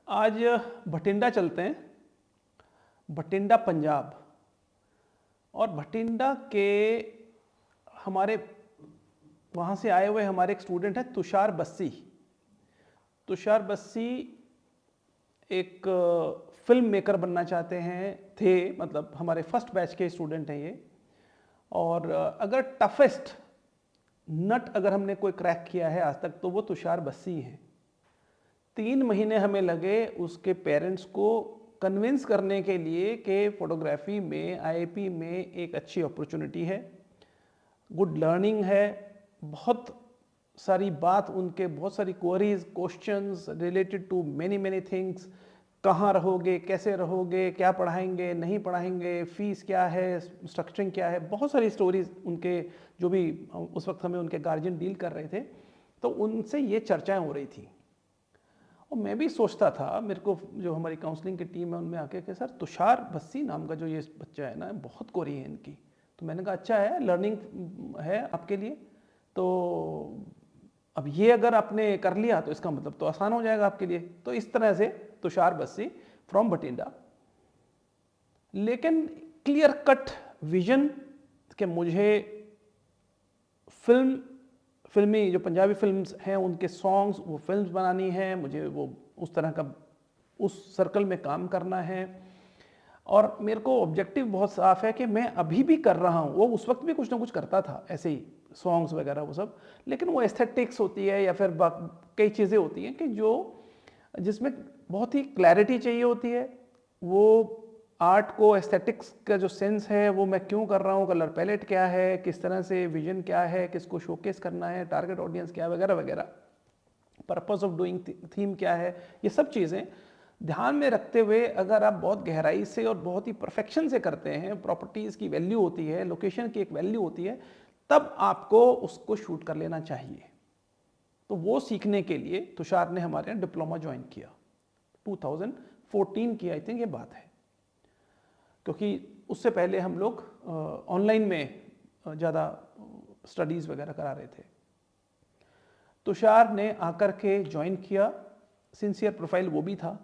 आज भटिंडा चलते हैं, भटिंडा पंजाब। और भटिंडा के हमारे वहाँ से आए हुए हमारे एक स्टूडेंट हैं तुषार बस्सी। तुषार बस्सी एक फिल्म मेकर बनना चाहते हैं, मतलब हमारे फर्स्ट बैच के स्टूडेंट हैं ये। और अगर टफेस्ट नट अगर हमने कोई क्रैक किया है आज तक तो वो तुषार बस्सी है। 3 महीने हमें लगे उसके पेरेंट्स को कन्विंस करने के लिए कि फोटोग्राफी में आईआईपी में एक अच्छी अपॉर्चुनिटी है, गुड लर्निंग है। बहुत सारी बात उनके बहुत सारी queries questions related to many many things. कहाँ रहोगे, कैसे रहोगे, क्या पढ़ाएंगे, नहीं पढ़ाएंगे, फीस क्या है, स्ट्रक्चरिंग क्या है, बहुत सारी स्टोरीज उनके जो भी उस वक्त हमें उनके गार्जियन डील कर रहे थे, तो उनसे ये चर्चाएं हो रही थी। और मैं भी सोचता था, मेरे को जो हमारी काउंसलिंग की टीम है उनमें आके कि सर तुषार बस्सी नाम का जो ये बच्चा है ना, बहुत कोरी है इनकी। तो मैंने कहा अच्छा है, लर्निंग है आपके लिए, तो अब ये अगर आपने कर लिया तो इसका मतलब तो आसान हो जाएगा आपके लिए। तो इस तरह से तुषार बस्सी फ्रॉम भटिंडा, लेकिन क्लियर कट विजन कि मुझे फिल्मी जो पंजाबी फिल्म्स हैं उनके सॉन्ग्स, वो फिल्म्स बनानी है, मुझे वो उस तरह का उस सर्कल में काम करना है। और मेरे को ऑब्जेक्टिव बहुत साफ है कि मैं अभी भी कर रहा हूँ, वो उस वक्त भी कुछ ना कुछ करता था ऐसे ही सॉन्ग्स वगैरह वो सब, लेकिन वो एस्थेटिक्स होती है या फिर कई चीज़ें होती हैं कि जो जिसमें बहुत ही क्लैरिटी चाहिए होती है। वो आर्ट को, एस्थेटिक्स का जो सेंस है वो मैं क्यों कर रहा हूँ, कलर पैलेट क्या है, किस तरह से विजन क्या है, किसको शोकेस करना है, टारगेट ऑडियंस क्या है, वगैरह वगैरह, पर्पस ऑफ डूइंग थीम क्या है, ये सब चीज़ें ध्यान में रखते हुए अगर आप बहुत गहराई से और बहुत ही परफेक्शन से करते हैं, प्रॉपर्टीज़ की वैल्यू होती है, लोकेशन की एक वैल्यू होती है, तब आपको उसको शूट कर लेना चाहिए। तो वो सीखने के लिए तुषार ने हमारे यहाँ डिप्लोमा ज्वाइन किया, 2014 की आई थिंक ये बात है, क्योंकि उससे पहले हम लोग ऑनलाइन में ज़्यादा स्टडीज़ वगैरह करा रहे थे। तुषार ने आकर के ज्वाइन किया, सिंसियर प्रोफाइल वो भी था,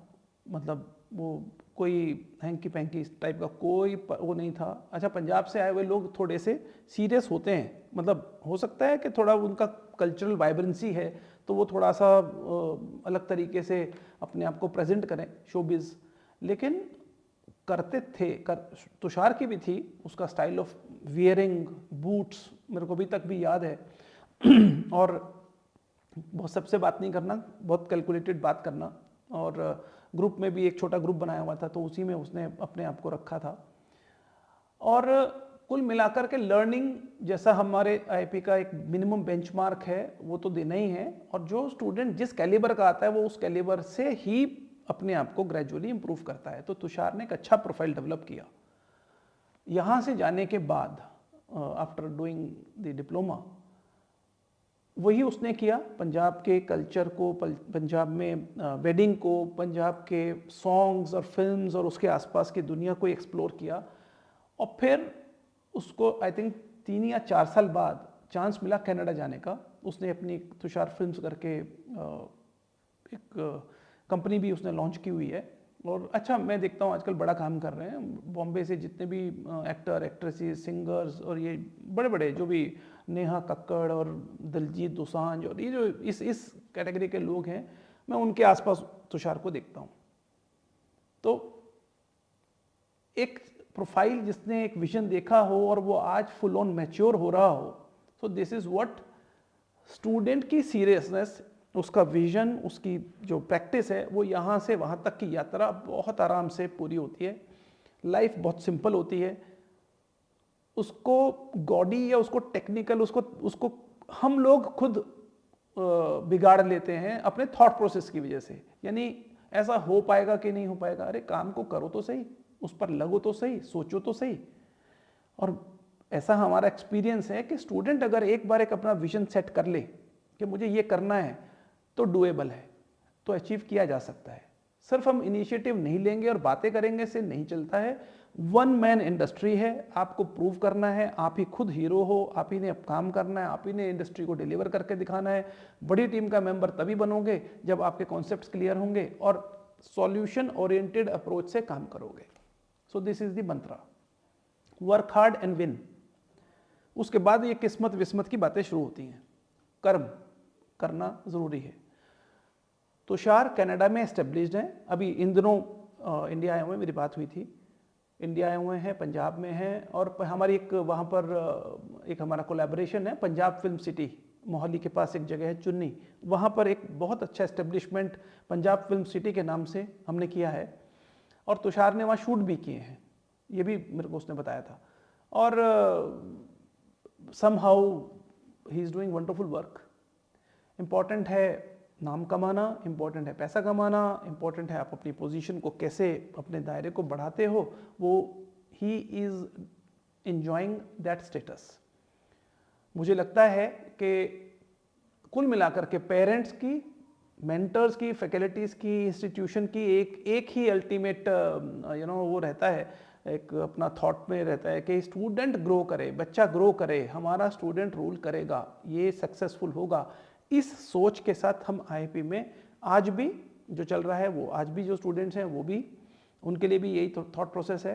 मतलब वो कोई हैंकी पैंकी टाइप का कोई वो नहीं था। अच्छा, पंजाब से आए हुए लोग थोड़े से सीरियस होते हैं, मतलब हो सकता है कि थोड़ा उनका कल्चरल वाइब्रेंसी है तो वो थोड़ा सा अलग तरीके से अपने आप को प्रेजेंट करें शोबिज, लेकिन करते थे तुषार की भी थी उसका स्टाइल ऑफ वियरिंग बूट्स, मेरे को अभी तक भी याद है। और बहुत सबसे बात नहीं करना, बहुत कैलकुलेटेड बात करना। और ग्रुप में भी एक छोटा ग्रुप बनाया हुआ था तो उसी में उसने अपने आप को रखा था। और कुल मिलाकर के लर्निंग जैसा हमारे आईआईपी का एक मिनिमम बेंचमार्क है वो तो देना ही है, और जो स्टूडेंट जिस कैलिबर का आता है वो उस कैलिबर से ही अपने आप को ग्रेजुअली इंप्रूव करता है। तो तुषार ने एक अच्छा प्रोफाइल डेवलप किया। यहाँ से जाने के बाद आफ्टर डूइंग द डिप्लोमा वही उसने किया, पंजाब के कल्चर को, पंजाब में वेडिंग को, पंजाब के सॉन्ग्स और फिल्म्स और उसके आसपास की दुनिया को एक्सप्लोर किया। और फिर उसको आई थिंक 3 या 4 साल बाद चांस मिला कनाडा जाने का। उसने अपनी तुषार फिल्म्स करके एक कंपनी भी उसने लॉन्च की हुई है। और अच्छा, मैं देखता हूँ आजकल बड़ा काम कर रहे हैं, बॉम्बे से जितने भी एक्टर एक्ट्रेसेस सिंगर्स और ये बड़े बड़े जो भी नेहा कक्कड़ और दिलजीत दोसांझ और ये जो इस कैटेगरी के लोग हैं, मैं उनके आसपास तुषार को देखता हूँ। तो एक प्रोफाइल जिसने एक विजन देखा हो और वो आज फुल ऑन मैच्योर हो रहा हो, so this is what student की सीरियसनेस, उसका विजन, उसकी जो प्रैक्टिस है, वो यहाँ से वहाँ तक की यात्रा बहुत आराम से पूरी होती है। लाइफ बहुत सिंपल होती है। उसको गॉडी या उसको टेक्निकल उसको हम लोग खुद बिगाड़ लेते हैं अपने थॉट प्रोसेस की वजह से। यानी ऐसा हो पाएगा कि नहीं हो पाएगा, अरे काम को करो तो सही, उस पर लगो तो सही, सोचो तो सही। और ऐसा हमारा एक्सपीरियंस है कि स्टूडेंट अगर एक बार एक अपना विजन सेट कर ले कि मुझे ये करना है, तो डुएबल है, तो अचीव किया जा सकता है। सिर्फ हम इनिशिएटिव नहीं लेंगे और बातें करेंगे से नहीं चलता है। वन मैन इंडस्ट्री है, आपको प्रूव करना है, आप ही खुद हीरो हो, आप ही ने अब काम करना है, आप ही ने इंडस्ट्री को डिलीवर करके दिखाना है। बड़ी टीम का मेंबर तभी बनोगे जब आपके कॉन्सेप्ट्स क्लियर होंगे और सॉल्यूशन ओरिएंटेड अप्रोच से काम करोगे। So this is the Mantra, work hard and win. उसके बाद ये किस्मत विस्मत की बातें शुरू होती हैं। कर्म करना ज़रूरी है। तुषार कनाडा में एस्टेब्लिश्ड हैं, अभी इन दिनों इंडिया आए हुए हैं, मेरी बात हुई थी, इंडिया आए हुए हैं, पंजाब में हैं, और हमारी एक वहाँ पर एक हमारा कोलैबोरेशन है, पंजाब फिल्म सिटी मोहाली के पास एक जगह है चुन्नी, वहाँ पर एक बहुत अच्छा एस्टेब्लिशमेंट पंजाब फिल्म सिटी के नाम से हमने किया है, और तुषार ने वहाँ शूट भी किए हैं, ये भी मेरे को उसने बताया था। और somehow he is doing wonderful work। Important है नाम कमाना, इम्पॉर्टेंट है पैसा कमाना, इम्पॉर्टेंट है आप अपनी पोजीशन को कैसे अपने दायरे को बढ़ाते हो, वो he is enjoying that status। मुझे लगता है कि कुल मिलाकर के पेरेंट्स की, मेंटर्स की, फैकल्टीज़ की, इंस्टीट्यूशन की एक ही अल्टीमेट वो रहता है, एक अपना थॉट में रहता है कि स्टूडेंट ग्रो करे, बच्चा ग्रो करे, हमारा स्टूडेंट रूल करेगा, ये सक्सेसफुल होगा। इस सोच के साथ हम आईआईपी में आज भी जो चल रहा है, वो आज भी जो स्टूडेंट्स हैं वो भी, उनके लिए भी यही थॉट प्रोसेस है।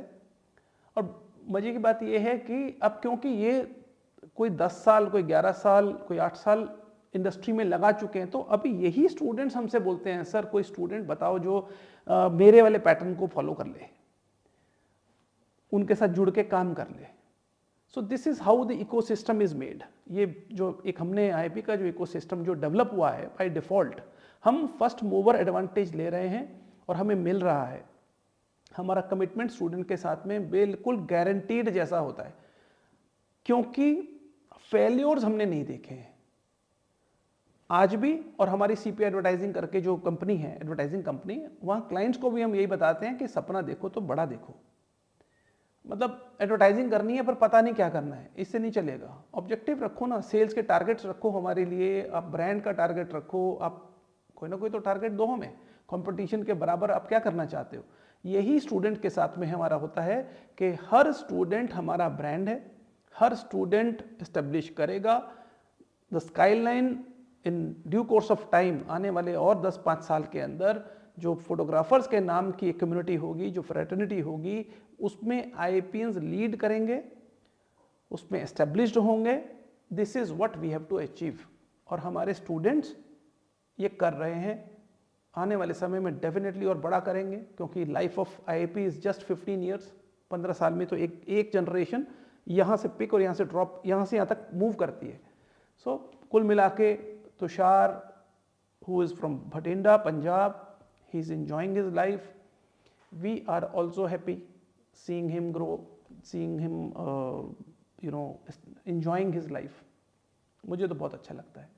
और मज़े की बात ये है कि अब क्योंकि ये कोई 10 साल, कोई 11 साल, कोई 8 साल इंडस्ट्री में लगा चुके हैं, तो अभी यही स्टूडेंट्स हमसे बोलते हैं, सर कोई स्टूडेंट बताओ जो मेरे वाले पैटर्न को फॉलो कर ले, उनके साथ जुड़ के काम कर ले। So this is how the ecosystem is made. ये जो एक हमने आईआईपी का जो इकोसिस्टम जो डेवलप हुआ है बाय डिफॉल्ट, हम फर्स्ट मूवर एडवांटेज ले रहे हैं और हमें मिल रहा है। हमारा कमिटमेंट स्टूडेंट के साथ में बिल्कुल गारंटीड जैसा होता है, क्योंकि फेल्योर्स हमने नहीं देखे हैं आज भी। और हमारी सीपी एडवर्टाइजिंग करके जो कंपनी है, एडवर्टाइजिंग कंपनी, वहाँ क्लाइंट्स को भी हम यही बताते हैं कि सपना देखो तो बड़ा देखो। मतलब एडवर्टाइजिंग करनी है पर पता नहीं क्या करना है, इससे नहीं चलेगा। ऑब्जेक्टिव रखो ना, सेल्स के टारगेट्स रखो हमारे लिए, आप ब्रांड का टारगेट रखो, आप कोई ना कोई तो टारगेट दो हमें, कंपटीशन के बराबर आप क्या करना चाहते हो। यही स्टूडेंट के साथ में हमारा होता है कि हर स्टूडेंट हमारा ब्रांड है, हर स्टूडेंट एस्टेब्लिश करेगा the skyline in due course of time. आने वाले और 10-5 साल के अंदर जो फोटोग्राफर्स के नाम की एक कम्युनिटी होगी, जो फ्रेटर्निटी होगी, उसमें आईआईपियंस लीड करेंगे, उसमें एस्टेब्लिश्ड होंगे। This is what we have to achieve, और हमारे स्टूडेंट्स ये कर रहे हैं। आने वाले समय में डेफिनेटली और बड़ा करेंगे, क्योंकि life of IIP is just 15 years. 15 साल में तो एक जनरेशन यहाँ से पिक और यहाँ से ड्रॉप, यहाँ से यहाँ तक मूव करती है। सो कुल मिला के Tushar, who is from Bhatinda, Punjab, he is enjoying his life. We are also happy seeing him grow, seeing him enjoying his life. मुझे तो बहुत अच्छा लगता है।